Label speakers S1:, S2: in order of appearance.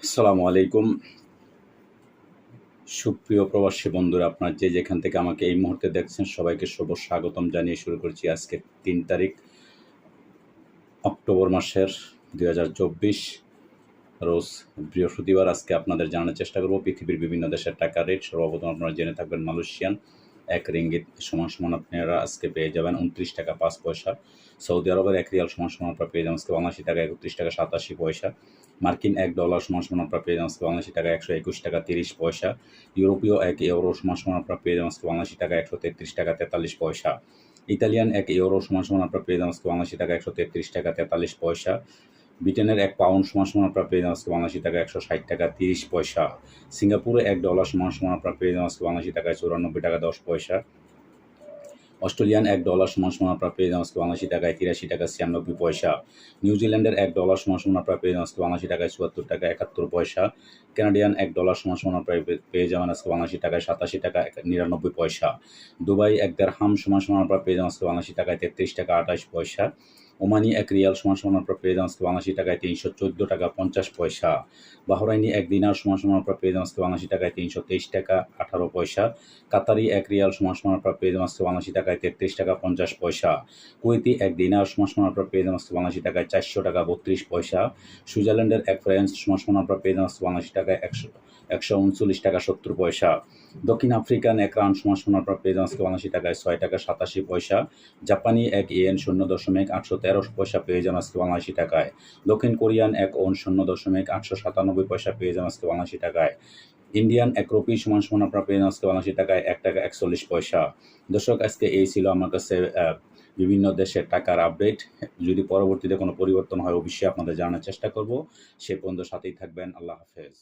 S1: আসসালামু আলাইকুম। সুপ্রিয় প্রবাসী বন্ধুরা, আপনারা যে যেখান থেকে আমাকে এই মুহূর্তে দেখছেন সবাইকে শুভ স্বাগতম জানিয়ে শুরু করছি আজকে ৩ তারিখ অক্টোবর মাসের ২০২৪ রোজ বৃহস্পতিবার। আজকে আপনাদের জানানোর চেষ্টা করব পৃথিবীর বিভিন্ন দেশের টাকার রেট। সর্বপ্রথম আপনারা জেনে থাকবেন মালয়েশিয়ান ১ রিঙ্গিত সমান আপনারা আজকে পেয়ে যাবেন ২৯ টাকা ৫ পয়সা। সৌদি আরবের ১ রিয়াল সমান আপনারা পেয়ে যাবেন আজকে বাংলাদেশি টাকা ৩১ টাকা ৮৭ পয়সা। মার্কিন $১ সমান আপনারা পেয়ে যাবেন আজকে বাংলাদেশি টাকা ১২১ টাকা ৩০ পয়সা। ইউরোপীয় ১ ইউরো সমান আপনারা পেয়ে যাবেন আজকে বাংলাদেশি টাকা ১৩৩ টাকা ৪৩ পয়সা। ইতালিয়ান ১ ইউরো সমান আপনারা পেয়ে যাবেন আজকে বাংলাদেশি টাকা ১৩৩ টাকা ৪৩ পয়সা। ব্রিটেনের ১ পাউন্ড সমান আপনারা পেয়ে যাবেন আজকে বাংলাদেশি টাকা ১৬০ টাকা ৩০ পয়সা। সিঙ্গাপুরে $১ সমান আপনারা পেয়ে যাবেন আজকে বাংলাদেশি টাকায় ৯৪ টাকা ১০ পয়সা। অস্ট্রেলিয়ান $১ সমান আপনারা পেয়ে যাবেন আজকে বাংলাদেশি টাকায় ৮৩ টাকা ৯৬ পয়সা। নিউজিল্যান্ডের $১ সমান আপনারা পেয়ে যাবেন আজকে বাংলাদেশি টাকায় ৭৪ টাকা ৭১ পয়সা। কানাডিয়ান $১ সমান আপনারা পেয়ে যাবেন আজকে বাংলাদেশি টাকায় ৮৭ টাকা ৯৯ পয়সা। দুবাই ১ দিরহাম সমান আপনারা পেয়ে যাবেন আজকে বাংলাদেশি টাকায় ৩৩ টাকা ২৮ পয়সা। ওমানি ১ রিয়াল সমান আপনারা পেয়ে যাবেন আজকে বাংলাদেশি টাকায় ৩১৪ টাকা ৫০ পয়সা। বাহরাইনি 1 দিনার সমান আপনারা পেয়ে যাবেন আজকে বাংলাদেশি টাকায় ৩২৩ টাকা ১৮ পয়সা। কাতারি 1 রিয়াল সমান আপনারা পেয়ে যাবেন আজকে বাংলাদেশি টাকায় ৩৩ টাকা ৫০ পয়সা। কুয়েতি 1 দিনার সমান আপনারা পেয়ে যাবেন আজকে বাংলাদেশি টাকায় ৪০০ টাকা ৩২ পয়সা। সুইজারল্যান্ডের 1 ফ্রান্স সমান আপনারা পেয়ে যাবেন আজকে বাংলাদেশি টাকায় ১৩৯ টাকা ৭০ পয়সা। দক্ষিণ আফ্রিকান 1 রান সমান আপনারা পেয়ে যাবেন আজকে বাংলাদেশি টাকায় ৬ টাকা ৮৭ পয়সা। জাপানি 1 ইয়েন ০.৮১৩ পয়সা পেয়ে যাবেন আজকে বাংলাদেশি টাকায়। দক্ষিণ কোরিয়ান 1 ওন ০.৮৯৭ পয়সা পেয়ে যাবেন আজকে বাংলাদেশি টাকায়। ইন্ডিয়ান 1 রুপি সমান আপনারা পেয়ে যাবেন আজকে বাংলাদেশি টাকায় 1 টাকা ৪১ পয়সা। দর্শক, আজকে এই ছিল আমার কাছে বিভিন্ন দেশের টাকার আপডেট। যদি পরবর্তীতে কোনো পরিবর্তন হয় অবশ্যই আপনাদের জানানোর চেষ্টা করব। সে পর্যন্ত সাথেই থাকবেন। আল্লাহ হাফেজ।